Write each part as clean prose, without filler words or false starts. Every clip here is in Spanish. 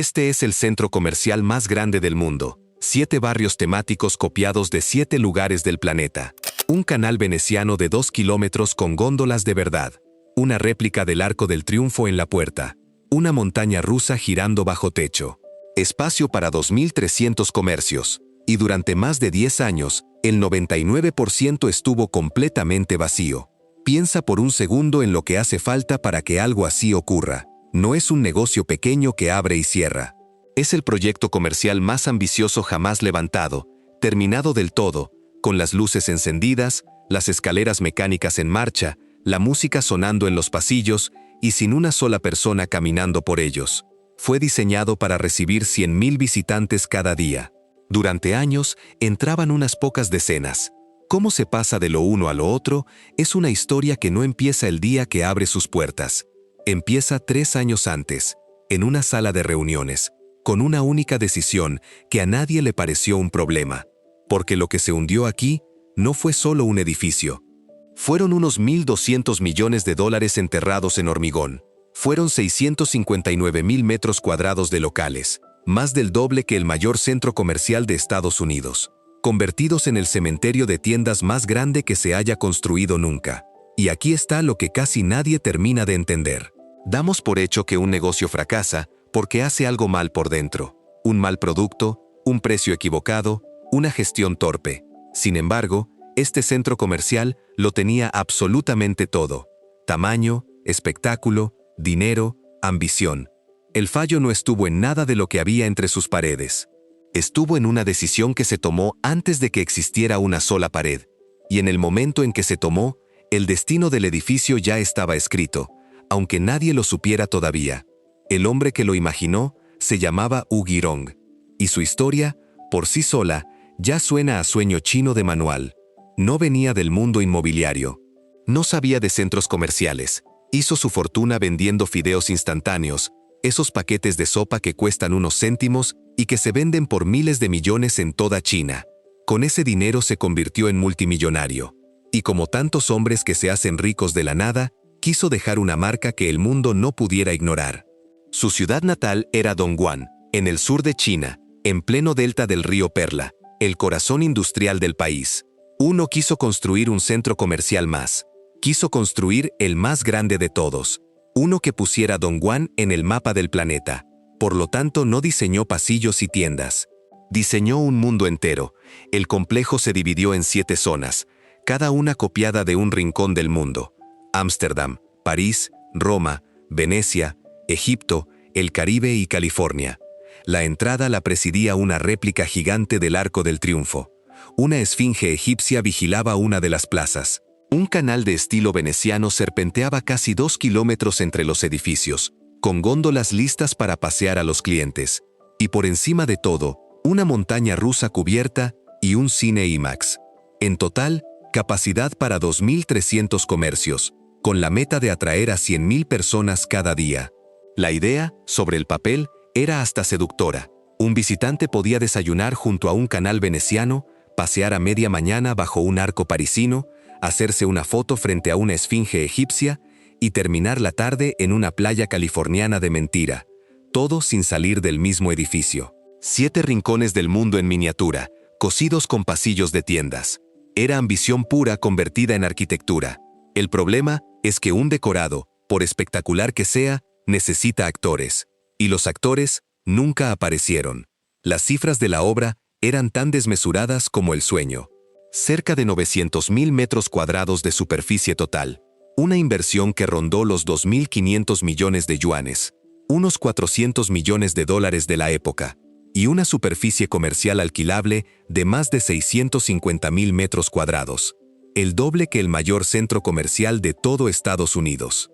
Este es el centro comercial más grande del mundo. 7 barrios temáticos copiados de 7 lugares del planeta. Un canal veneciano de 2 kilómetros con góndolas de verdad. Una réplica del Arco del Triunfo en la puerta. Una montaña rusa girando bajo techo. Espacio para 2.300 comercios. Y durante más de 10 años, el 99% estuvo completamente vacío. Piensa por un segundo en lo que hace falta para que algo así ocurra. No es un negocio pequeño que abre y cierra. Es el proyecto comercial más ambicioso jamás levantado, terminado del todo, con las luces encendidas, las escaleras mecánicas en marcha, la música sonando en los pasillos y sin una sola persona caminando por ellos. Fue diseñado para recibir 100.000 visitantes cada día. Durante años, entraban unas pocas decenas. Cómo se pasa de lo uno a lo otro es una historia que no empieza el día que abre sus puertas. Empieza 3 años antes, en una sala de reuniones, con una única decisión que a nadie le pareció un problema. Porque lo que se hundió aquí no fue solo un edificio. Fueron unos 1.200 millones de dólares enterrados en hormigón. Fueron 659.000 metros cuadrados de locales, más del doble que el mayor centro comercial de Estados Unidos, convertidos en el cementerio de tiendas más grande que se haya construido nunca. Y aquí está lo que casi nadie termina de entender. Damos por hecho que un negocio fracasa porque hace algo mal por dentro. Un mal producto, un precio equivocado, una gestión torpe. Sin embargo, este centro comercial lo tenía absolutamente todo. Tamaño, espectáculo, dinero, ambición. El fallo no estuvo en nada de lo que había entre sus paredes. Estuvo en una decisión que se tomó antes de que existiera una sola pared. Y en el momento en que se tomó, el destino del edificio ya estaba escrito, aunque nadie lo supiera todavía. El hombre que lo imaginó se llamaba Hu Girong, y su historia, por sí sola, ya suena a sueño chino de manual. No venía del mundo inmobiliario. No sabía de centros comerciales. Hizo su fortuna vendiendo fideos instantáneos, esos paquetes de sopa que cuestan unos céntimos y que se venden por miles de millones en toda China. Con ese dinero se convirtió en multimillonario. Y como tantos hombres que se hacen ricos de la nada, quiso dejar una marca que el mundo no pudiera ignorar. Su ciudad natal era Dongguan, en el sur de China, en pleno delta del río Perla, el corazón industrial del país. Uno quiso construir un centro comercial más. Quiso construir el más grande de todos. Uno que pusiera Dongguan en el mapa del planeta. Por lo tanto, no diseñó pasillos y tiendas. Diseñó un mundo entero. El complejo se dividió en 7 zonas, cada una copiada de un rincón del mundo. Ámsterdam, París, Roma, Venecia, Egipto, el Caribe y California. La entrada la presidía una réplica gigante del Arco del Triunfo. Una esfinge egipcia vigilaba una de las plazas. Un canal de estilo veneciano serpenteaba casi 2 kilómetros entre los edificios, con góndolas listas para pasear a los clientes. Y por encima de todo, una montaña rusa cubierta y un cine IMAX. En total, capacidad para 2.300 comercios, con la meta de atraer a 100.000 personas cada día. La idea, sobre el papel, era hasta seductora. Un visitante podía desayunar junto a un canal veneciano, pasear a media mañana bajo un arco parisino, hacerse una foto frente a una esfinge egipcia y terminar la tarde en una playa californiana de mentira, todo sin salir del mismo edificio. 7 rincones del mundo en miniatura, cosidos con pasillos de tiendas. Era ambición pura convertida en arquitectura. El problema es que un decorado, por espectacular que sea, necesita actores. Y los actores nunca aparecieron. Las cifras de la obra eran tan desmesuradas como el sueño. Cerca de 900.000 metros cuadrados de superficie total. Una inversión que rondó los 2.500 millones de yuanes, unos 400 millones de dólares de la época, y una superficie comercial alquilable de más de 650.000 metros cuadrados, el doble que el mayor centro comercial de todo Estados Unidos.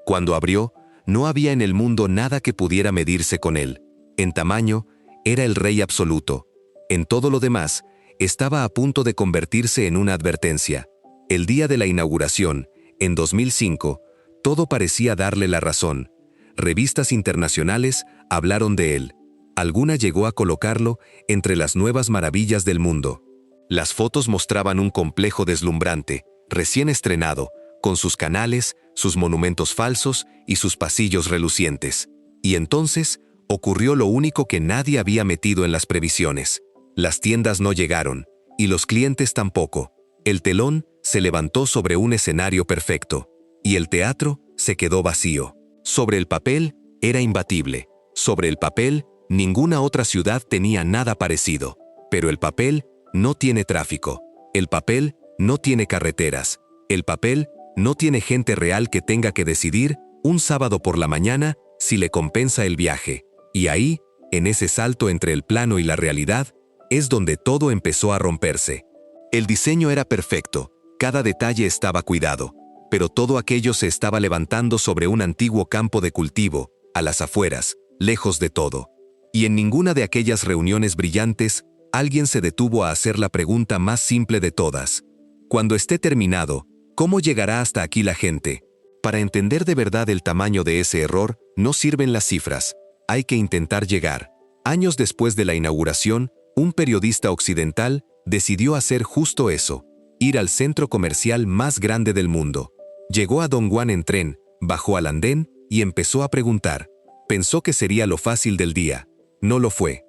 Cuando abrió, no había en el mundo nada que pudiera medirse con él. En tamaño, era el rey absoluto. En todo lo demás, estaba a punto de convertirse en una advertencia. El día de la inauguración, en 2005, todo parecía darle la razón. Revistas internacionales hablaron de él. Alguna llegó a colocarlo entre las nuevas maravillas del mundo. Las fotos mostraban un complejo deslumbrante, recién estrenado, con sus canales, sus monumentos falsos y sus pasillos relucientes. Y entonces, Ocurrió lo único que nadie había metido en las previsiones. Las tiendas no llegaron, y los clientes tampoco. El telón se levantó sobre un escenario perfecto, y el teatro se quedó vacío. Sobre el papel, era imbatible. Sobre el papel, ninguna otra ciudad tenía nada parecido. Pero el papel no tiene tráfico. El papel no tiene carreteras. El papel no tiene gente real que tenga que decidir, un sábado por la mañana, si le compensa el viaje. Y ahí, en ese salto entre el plano y la realidad, es donde todo empezó a romperse. El diseño era perfecto, cada detalle estaba cuidado, pero todo aquello se estaba levantando sobre un antiguo campo de cultivo, a las afueras, lejos de todo. Y en ninguna de aquellas reuniones brillantes, alguien se detuvo a hacer la pregunta más simple de todas. Cuando esté terminado, ¿cómo llegará hasta aquí la gente? Para entender de verdad el tamaño de ese error, no sirven las cifras. Hay que intentar llegar. Años después de la inauguración, un periodista occidental decidió hacer justo eso, ir al centro comercial más grande del mundo. Llegó a Dongguan en tren, bajó al andén y empezó a preguntar. Pensó que sería lo fácil del día. No lo fue.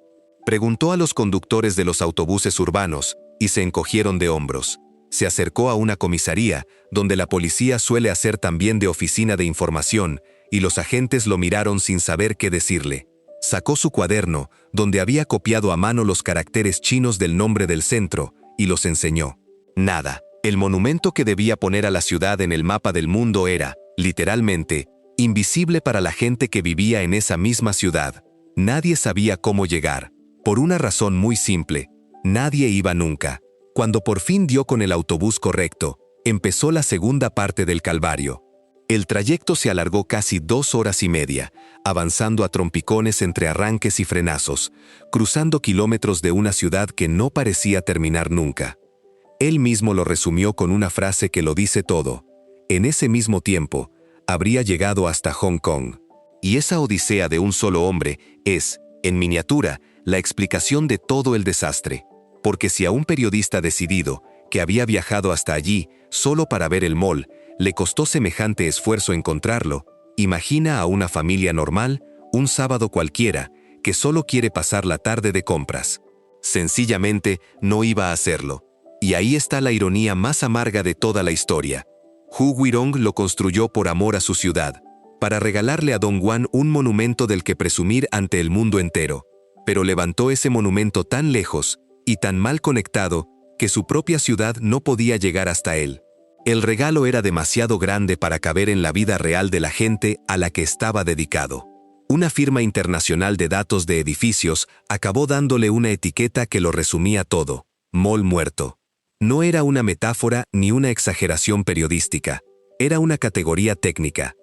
Preguntó a los conductores de los autobuses urbanos y se encogieron de hombros. Se acercó a una comisaría, donde la policía suele hacer también de oficina de información, y los agentes lo miraron sin saber qué decirle. Sacó su cuaderno, donde había copiado a mano los caracteres chinos del nombre del centro, y los enseñó. Nada. El monumento que debía poner a la ciudad en el mapa del mundo era, literalmente, invisible para la gente que vivía en esa misma ciudad. Nadie sabía cómo llegar. Por una razón muy simple. Nadie iba nunca. Cuando por fin dio con el autobús correcto, empezó la segunda parte del calvario. El trayecto se alargó casi 2 horas y media, avanzando a trompicones entre arranques y frenazos, cruzando kilómetros de una ciudad que no parecía terminar nunca. Él mismo lo resumió con una frase que lo dice todo. En ese mismo tiempo, habría llegado hasta Hong Kong. Y esa odisea de un solo hombre es, en miniatura, la explicación de todo el desastre. Porque si a un periodista decidido, que había viajado hasta allí solo para ver el mall, le costó semejante esfuerzo encontrarlo, imagina a una familia normal, un sábado cualquiera, que solo quiere pasar la tarde de compras. Sencillamente no iba a hacerlo. Y ahí está la ironía más amarga de toda la historia. Hu Guirong lo construyó por amor a su ciudad, para regalarle a Dongguan un monumento del que presumir ante el mundo entero. Pero levantó ese monumento tan lejos, y tan mal conectado, que su propia ciudad no podía llegar hasta él. El regalo era demasiado grande para caber en la vida real de la gente a la que estaba dedicado. Una firma internacional de datos de edificios acabó dándole una etiqueta que lo resumía todo: mall muerto. No era una metáfora ni una exageración periodística, era una categoría técnica.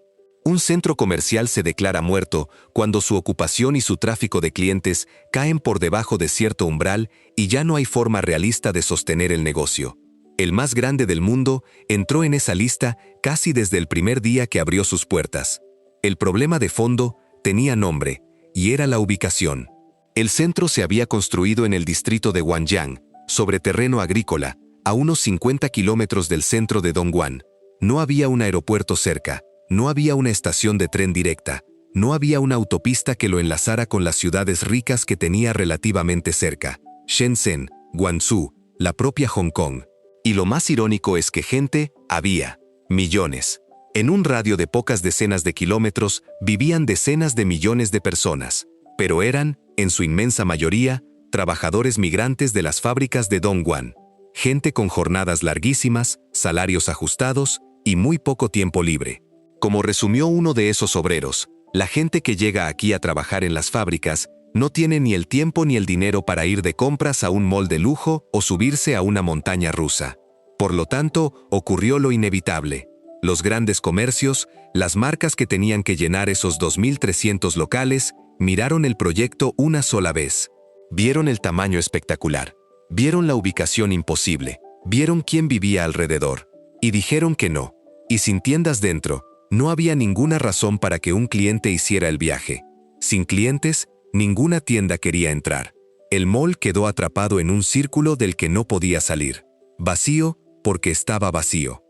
Un centro comercial se declara muerto cuando su ocupación y su tráfico de clientes caen por debajo de cierto umbral y ya no hay forma realista de sostener el negocio. El más grande del mundo entró en esa lista casi desde el primer día que abrió sus puertas. El problema de fondo tenía nombre, y era la ubicación. El centro se había construido en el distrito de Guanyang, sobre terreno agrícola, a unos 50 kilómetros del centro de Dongguan. No había un aeropuerto cerca. No había una estación de tren directa, no había una autopista que lo enlazara con las ciudades ricas que tenía relativamente cerca, Shenzhen, Guangzhou, la propia Hong Kong. Y lo más irónico es que gente había, millones. En un radio de pocas decenas de kilómetros vivían decenas de millones de personas, pero eran, en su inmensa mayoría, trabajadores migrantes de las fábricas de Dongguan. Gente con jornadas larguísimas, salarios ajustados y muy poco tiempo libre. Como resumió uno de esos obreros, la gente que llega aquí a trabajar en las fábricas no tiene ni el tiempo ni el dinero para ir de compras a un mall de lujo o subirse a una montaña rusa. Por lo tanto, ocurrió lo inevitable. Los grandes comercios, las marcas que tenían que llenar esos 2.300 locales, miraron el proyecto una sola vez. Vieron el tamaño espectacular. Vieron la ubicación imposible. Vieron quién vivía alrededor. Y dijeron que no. Y sin tiendas dentro, no había ninguna razón para que un cliente hiciera el viaje. Sin clientes, ninguna tienda quería entrar. El mall quedó atrapado en un círculo del que no podía salir. Vacío porque estaba vacío.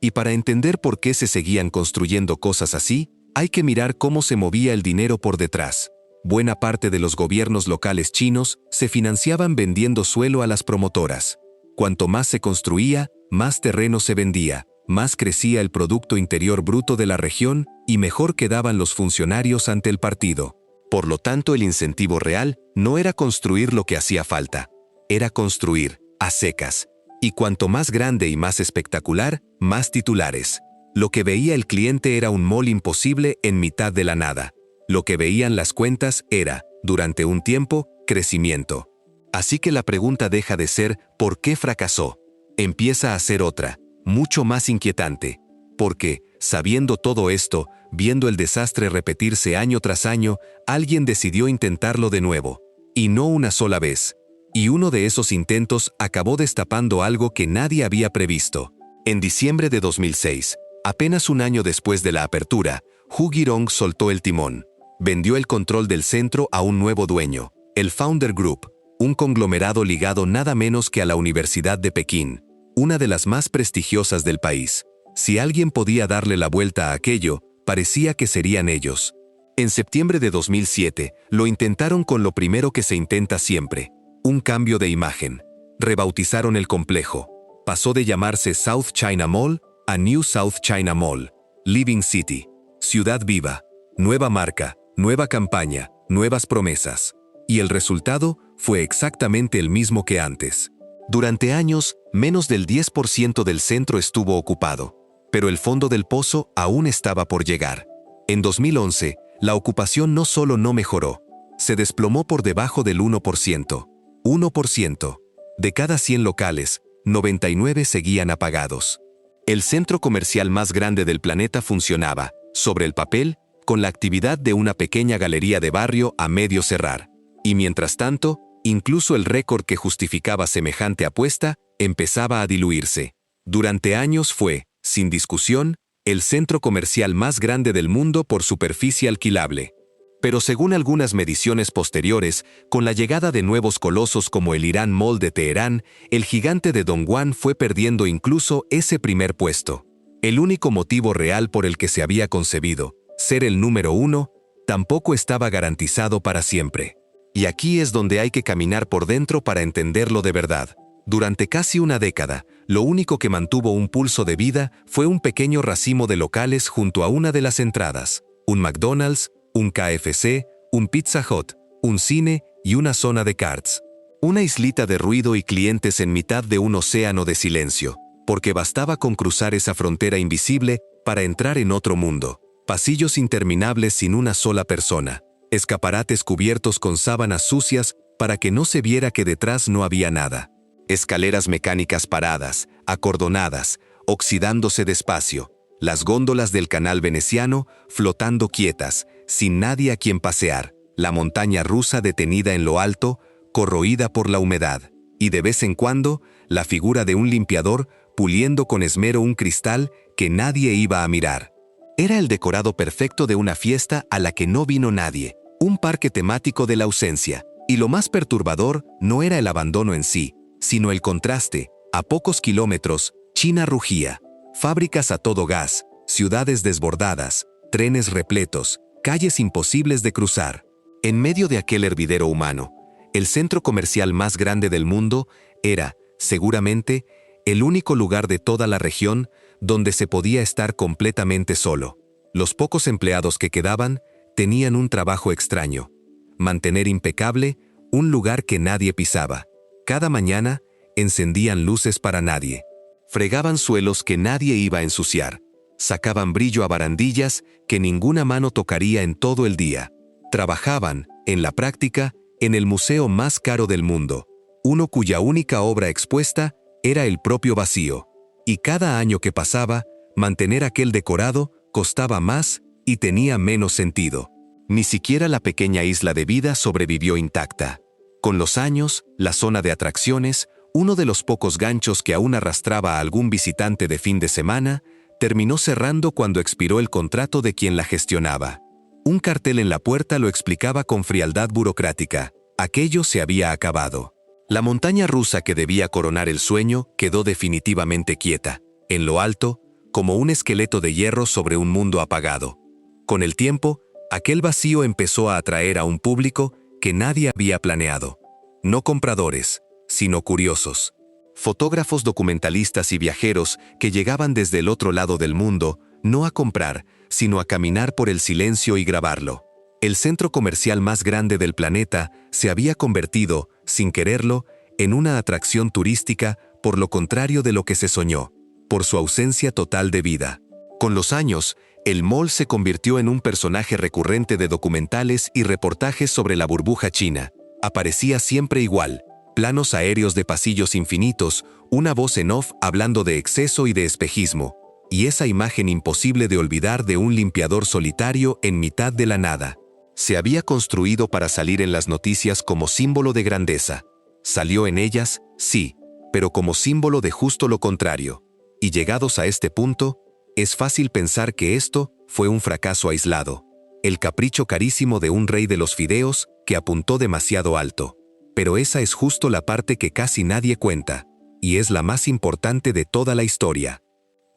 Y para entender por qué se seguían construyendo cosas así, hay que mirar cómo se movía el dinero por detrás. buena parte de los gobiernos locales chinos se financiaban vendiendo suelo a las promotoras. Cuanto más se construía, más terreno se vendía, más crecía el Producto Interior Bruto de la región y mejor quedaban los funcionarios ante el partido. Por lo tanto, el incentivo real no era construir lo que hacía falta, era construir a secas. Y cuanto más grande y más espectacular, más titulares. Lo que veía el cliente era un mall imposible en mitad de la nada. Lo que veían las cuentas era, durante un tiempo, crecimiento. Así que la pregunta deja de ser ¿por qué fracasó? Empieza a ser otra, mucho más inquietante. Porque, sabiendo todo esto, viendo el desastre repetirse año tras año, alguien decidió intentarlo de nuevo. Y no una sola vez. Y uno de esos intentos acabó destapando algo que nadie había previsto. En diciembre de 2006, apenas un año después de la apertura, Hu Girong soltó el timón. Vendió el control del centro a un nuevo dueño, el Founder Group, un conglomerado ligado nada menos que a la Universidad de Pekín, una de las más prestigiosas del país. Si alguien podía darle la vuelta a aquello, parecía que serían ellos. En septiembre de 2007, lo intentaron con lo primero que se intenta siempre: un cambio de imagen. Rebautizaron el complejo. Pasó de llamarse South China Mall a New South China Mall. Living City. Ciudad viva. Nueva marca, nueva campaña, nuevas promesas. Y el resultado fue exactamente el mismo que antes. Durante años, menos del 10% del centro estuvo ocupado. Pero el fondo del pozo aún estaba por llegar. En 2011, la ocupación no solo no mejoró, se desplomó por debajo del 1%. 1%. De cada 100 locales, 99 seguían apagados. El centro comercial más grande del planeta funcionaba, sobre el papel, con la actividad de una pequeña galería de barrio a medio cerrar. Y mientras tanto, incluso el récord que justificaba semejante apuesta empezaba a diluirse. Durante años fue, sin discusión, el centro comercial más grande del mundo por superficie alquilable. Pero según algunas mediciones posteriores, con la llegada de nuevos colosos como el Iran Mall de Teherán, el gigante de Dongguan fue perdiendo incluso ese primer puesto. El único motivo real por el que se había concebido, ser el número uno, tampoco estaba garantizado para siempre. Y aquí es donde hay que caminar por dentro para entenderlo de verdad. Durante casi una década, lo único que mantuvo un pulso de vida fue un pequeño racimo de locales junto a una de las entradas: un McDonald's, un KFC, un Pizza Hut, un cine y una zona de karts. Una islita de ruido y clientes en mitad de un océano de silencio, porque bastaba con cruzar esa frontera invisible para entrar en otro mundo. Pasillos interminables sin una sola persona, escaparates cubiertos con sábanas sucias para que no se viera que detrás no había nada. Escaleras mecánicas paradas, acordonadas, oxidándose despacio. Las góndolas del canal veneciano flotando quietas, sin nadie a quien pasear. La montaña rusa detenida en lo alto, corroída por la humedad. Y de vez en cuando, la figura de un limpiador puliendo con esmero un cristal que nadie iba a mirar. Era el decorado perfecto de una fiesta a la que no vino nadie. Un parque temático de la ausencia. Y lo más perturbador no era el abandono en sí, sino el contraste. A pocos kilómetros, China rugía. Fábricas a todo gas, ciudades desbordadas, trenes repletos, calles imposibles de cruzar. En medio de aquel hervidero humano, el centro comercial más grande del mundo era, seguramente, el único lugar de toda la región donde se podía estar completamente solo. Los pocos empleados que quedaban tenían un trabajo extraño: mantener impecable un lugar que nadie pisaba. Cada mañana encendían luces para nadie. Fregaban suelos que nadie iba a ensuciar. Sacaban brillo a barandillas que ninguna mano tocaría en todo el día. Trabajaban, en la práctica, en el museo más caro del mundo, uno cuya única obra expuesta era el propio vacío. Y cada año que pasaba, mantener aquel decorado costaba más y tenía menos sentido. Ni siquiera la pequeña isla de vida sobrevivió intacta. Con los años, la zona de atracciones, uno de los pocos ganchos que aún arrastraba a algún visitante de fin de semana, terminó cerrando cuando expiró el contrato de quien la gestionaba. Un cartel en la puerta lo explicaba con frialdad burocrática: aquello se había acabado. La montaña rusa que debía coronar el sueño quedó definitivamente quieta, en lo alto, como un esqueleto de hierro sobre un mundo apagado. Con el tiempo, Aquel vacío empezó a atraer a un público que nadie había planeado. No compradores, sino curiosos. Fotógrafos, documentalistas y viajeros que llegaban desde el otro lado del mundo, no a comprar, sino a caminar por el silencio y grabarlo. El centro comercial más grande del planeta se había convertido, sin quererlo, en una atracción turística, por lo contrario de lo que se soñó, por su ausencia total de vida. Con los años, el mall se convirtió en un personaje recurrente de documentales y reportajes sobre la burbuja china. Aparecía siempre igual, planos aéreos de pasillos infinitos, una voz en off hablando de exceso y de espejismo, y esa imagen imposible de olvidar de un limpiador solitario en mitad de la nada. Se había construido para salir en las noticias como símbolo de grandeza. Salió en ellas, sí, pero como símbolo de justo lo contrario. Y llegados a este punto, es fácil pensar que esto fue un fracaso aislado, el capricho carísimo de un rey de los fideos que apuntó demasiado alto. Pero esa es justo la parte que casi nadie cuenta, y es la más importante de toda la historia.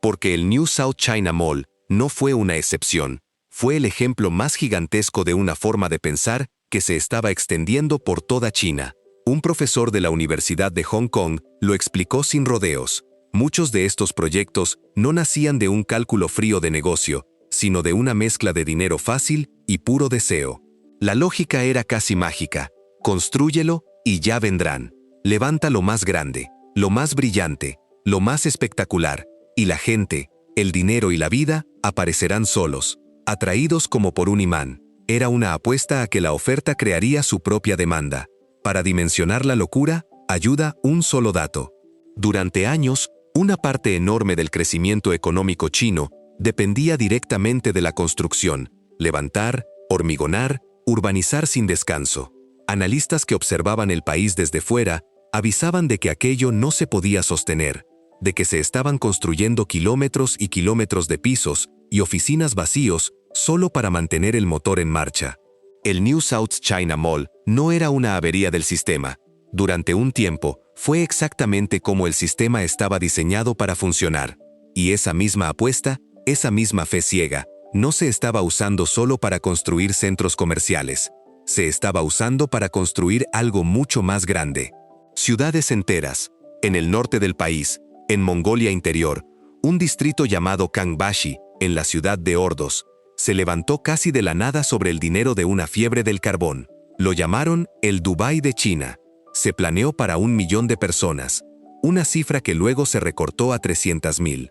Porque el New South China Mall no fue una excepción, fue el ejemplo más gigantesco de una forma de pensar que se estaba extendiendo por toda China. Un profesor de la Universidad de Hong Kong lo explicó sin rodeos. Muchos de estos proyectos no nacían de un cálculo frío de negocio, sino de una mezcla de dinero fácil y puro deseo. La lógica era casi mágica. Constrúyelo y ya vendrán. Levanta lo más grande, lo más brillante, lo más espectacular, y la gente, el dinero y la vida aparecerán solos, atraídos como por un imán. Era una apuesta a que la oferta crearía su propia demanda. Para dimensionar la locura, ayuda un solo dato. Durante años, una parte enorme del crecimiento económico chino dependía directamente de la construcción, levantar, hormigonar, urbanizar sin descanso. Analistas que observaban el país desde fuera avisaban de que aquello no se podía sostener, de que se estaban construyendo kilómetros y kilómetros de pisos y oficinas vacíos solo para mantener el motor en marcha. El New South China Mall no era una avería del sistema. Durante un tiempo, fue exactamente como el sistema estaba diseñado para funcionar. Y esa misma apuesta, esa misma fe ciega, no se estaba usando solo para construir centros comerciales. Se estaba usando para construir algo mucho más grande. Ciudades enteras. En el norte del país, en Mongolia Interior, un distrito llamado Kangbashi, en la ciudad de Ordos, se levantó casi de la nada sobre el dinero de una fiebre del carbón. Lo llamaron el Dubái de China. Se planeó para 1 millón de personas, una cifra que luego se recortó a 300,000.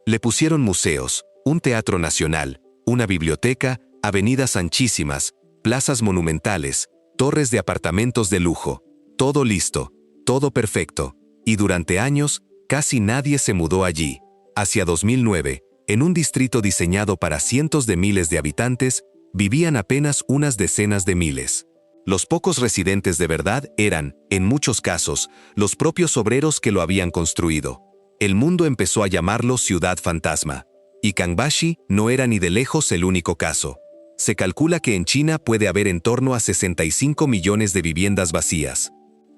Le pusieron museos, un teatro nacional, una biblioteca, avenidas anchísimas, plazas monumentales, torres de apartamentos de lujo. Todo listo, todo perfecto. Y durante años, casi nadie se mudó allí. Hacia 2009, en un distrito diseñado para cientos de miles de habitantes, vivían apenas unas decenas de miles. Los pocos residentes de verdad eran, en muchos casos, los propios obreros que lo habían construido. El mundo empezó a llamarlo ciudad fantasma. Y Kangbashi no era ni de lejos el único caso. Se calcula que en China puede haber en torno a 65 millones de viviendas vacías.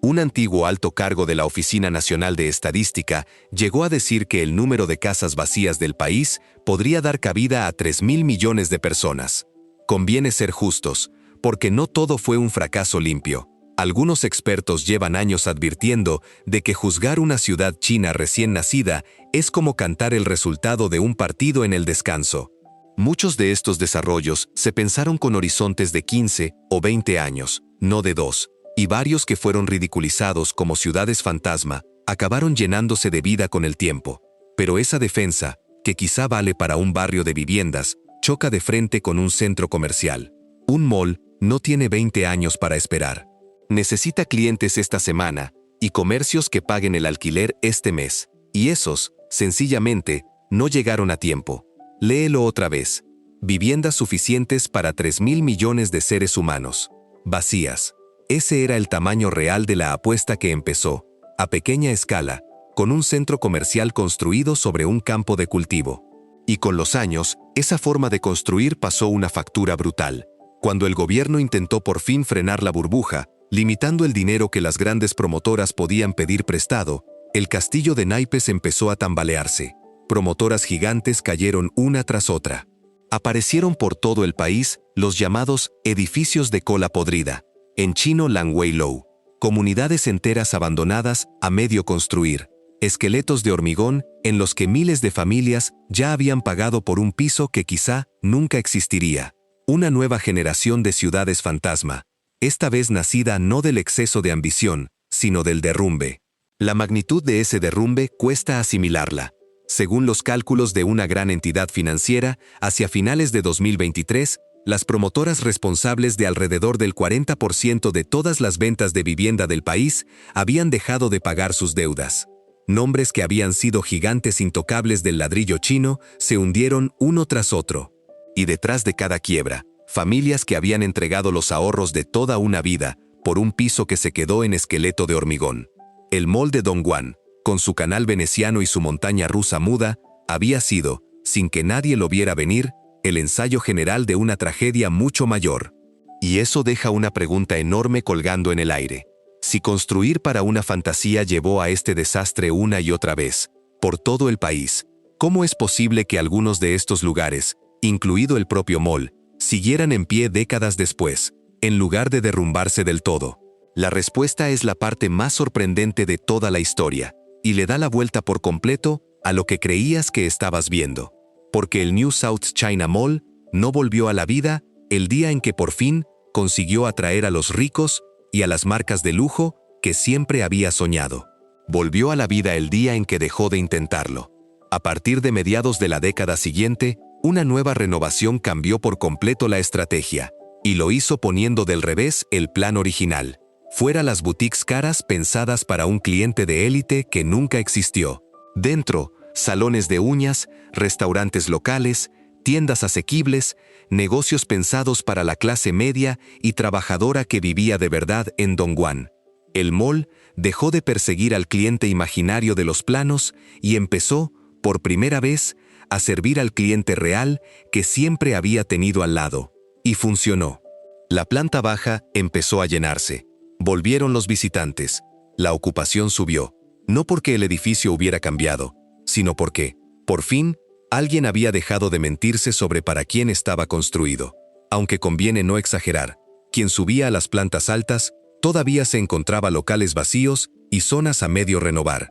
Un antiguo alto cargo de la Oficina Nacional de Estadística llegó a decir que el número de casas vacías del país podría dar cabida a 3.000 millones de personas. Conviene ser justos, porque no todo fue un fracaso limpio. Algunos expertos llevan años advirtiendo de que juzgar una ciudad china recién nacida es como cantar el resultado de un partido en el descanso. Muchos de estos desarrollos se pensaron con horizontes de 15 o 20 años, no de 2, y varios que fueron ridiculizados como ciudades fantasma acabaron llenándose de vida con el tiempo. Pero esa defensa, que quizá vale para un barrio de viviendas, choca de frente con un centro comercial. Un mall no tiene 20 años para esperar. Necesita clientes esta semana y comercios que paguen el alquiler este mes. Y esos, sencillamente, no llegaron a tiempo. Léelo otra vez. Viviendas suficientes para 3.000 millones de seres humanos. Vacías. Ese era el tamaño real de la apuesta que empezó, a pequeña escala, con un centro comercial construido sobre un campo de cultivo. Y con los años, esa forma de construir pasó una factura brutal. Cuando el gobierno intentó por fin frenar la burbuja, limitando el dinero que las grandes promotoras podían pedir prestado, el castillo de naipes empezó a tambalearse. Promotoras gigantes cayeron una tras otra. Aparecieron por todo el país los llamados edificios de cola podrida, en chino Lang Wei Lou, comunidades enteras abandonadas a medio construir, esqueletos de hormigón en los que miles de familias ya habían pagado por un piso que quizá nunca existiría. Una nueva generación de ciudades fantasma, esta vez nacida no del exceso de ambición, sino del derrumbe. La magnitud de ese derrumbe cuesta asimilarla. Según los cálculos de una gran entidad financiera, hacia finales de 2023, las promotoras responsables de alrededor del 40% de todas las ventas de vivienda del país habían dejado de pagar sus deudas. Nombres que habían sido gigantes intocables del ladrillo chino se hundieron uno tras otro. Y detrás de cada quiebra, familias que habían entregado los ahorros de toda una vida por un piso que se quedó en esqueleto de hormigón. El mall de Dongguan, con su canal veneciano y su montaña rusa muda, había sido, sin que nadie lo viera venir, el ensayo general de una tragedia mucho mayor. Y eso deja una pregunta enorme colgando en el aire. Si construir para una fantasía llevó a este desastre una y otra vez, por todo el país, ¿cómo es posible que algunos de estos lugares, incluido el propio mall, siguieran en pie décadas después, en lugar de derrumbarse del todo? La respuesta es la parte más sorprendente de toda la historia, y le da la vuelta por completo a lo que creías que estabas viendo. Porque el New South China Mall no volvió a la vida el día en que por fin consiguió atraer a los ricos y a las marcas de lujo que siempre había soñado. Volvió a la vida el día en que dejó de intentarlo. A partir de mediados de la década siguiente, una nueva renovación cambió por completo la estrategia, y lo hizo poniendo del revés el plan original. Fuera las boutiques caras pensadas para un cliente de élite que nunca existió. Dentro, salones de uñas, restaurantes locales, tiendas asequibles, negocios pensados para la clase media y trabajadora que vivía de verdad en Dongguan. El mall dejó de perseguir al cliente imaginario de los planos y empezó, por primera vez, a servir al cliente real que siempre había tenido al lado. Y funcionó. La planta baja empezó a llenarse. Volvieron los visitantes. La ocupación subió. No porque el edificio hubiera cambiado, sino porque, por fin, alguien había dejado de mentirse sobre para quién estaba construido. Aunque conviene no exagerar, quien subía a las plantas altas, todavía se encontraba locales vacíos y zonas a medio renovar.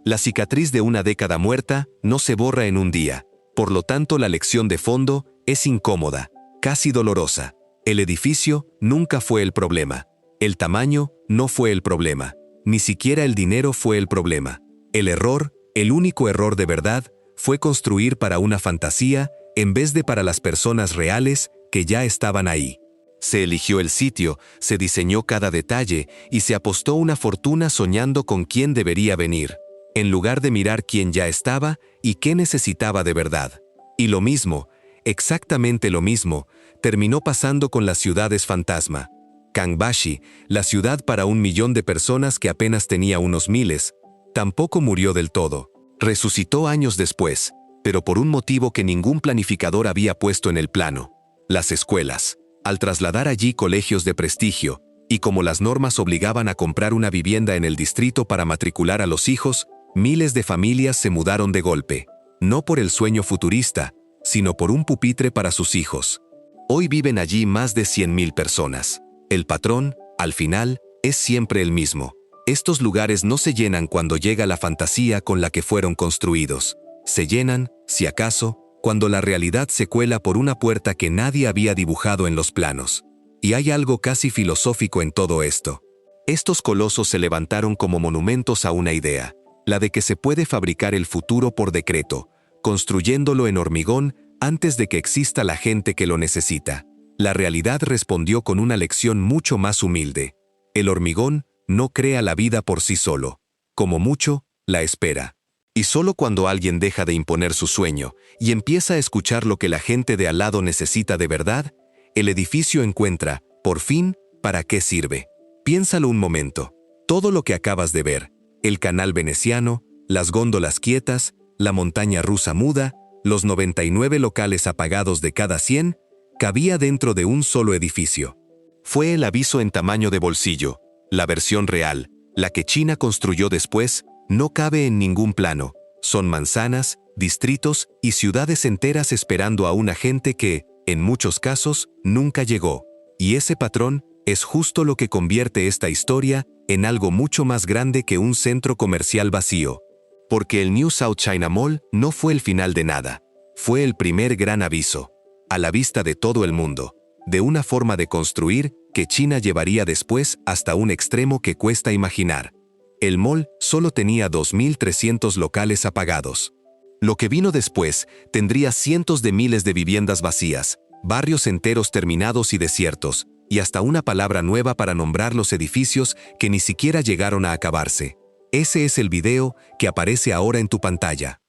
La cicatriz de una década muerta no se borra en un día, por lo tanto la lección de fondo es incómoda, casi dolorosa. El edificio nunca fue el problema. El tamaño no fue el problema. Ni siquiera el dinero fue el problema. El error, el único error de verdad, fue construir para una fantasía en vez de para las personas reales que ya estaban ahí. Se eligió el sitio, se diseñó cada detalle y se apostó una fortuna soñando con quién debería venir, en lugar de mirar quién ya estaba y qué necesitaba de verdad. Y lo mismo, exactamente lo mismo, terminó pasando con las ciudades fantasma. Kangbashi, la ciudad para 1 millón de personas que apenas tenía unos miles, tampoco murió del todo. Resucitó años después, pero por un motivo que ningún planificador había puesto en el plano. Las escuelas. Al trasladar allí colegios de prestigio, y como las normas obligaban a comprar una vivienda en el distrito para matricular a los hijos, miles de familias se mudaron de golpe. No por el sueño futurista, sino por un pupitre para sus hijos. Hoy viven allí más de 100,000 personas. El patrón, al final, es siempre el mismo. Estos lugares no se llenan cuando llega la fantasía con la que fueron construidos. Se llenan, si acaso, cuando la realidad se cuela por una puerta que nadie había dibujado en los planos. Y hay algo casi filosófico en todo esto. Estos colosos se levantaron como monumentos a una idea, la de que se puede fabricar el futuro por decreto, construyéndolo en hormigón antes de que exista la gente que lo necesita. La realidad respondió con una lección mucho más humilde. El hormigón no crea la vida por sí solo. Como mucho, la espera. Y solo cuando alguien deja de imponer su sueño y empieza a escuchar lo que la gente de al lado necesita de verdad, el edificio encuentra, por fin, para qué sirve. Piénsalo un momento. Todo lo que acabas de ver, el canal veneciano, las góndolas quietas, la montaña rusa muda, los 99 locales apagados de cada 100, cabía dentro de un solo edificio. Fue el aviso en tamaño de bolsillo. La versión real, la que China construyó después, no cabe en ningún plano. Son manzanas, distritos y ciudades enteras esperando a una gente que, en muchos casos, nunca llegó. Y ese patrón es justo lo que convierte esta historia en algo mucho más grande que un centro comercial vacío. Porque el New South China Mall no fue el final de nada. Fue el primer gran aviso, a la vista de todo el mundo, de una forma de construir que China llevaría después hasta un extremo que cuesta imaginar. El mall solo tenía 2.300 locales apagados. Lo que vino después tendría cientos de miles de viviendas vacías, barrios enteros terminados y desiertos, y hasta una palabra nueva para nombrar los edificios que ni siquiera llegaron a acabarse. Ese es el video que aparece ahora en tu pantalla.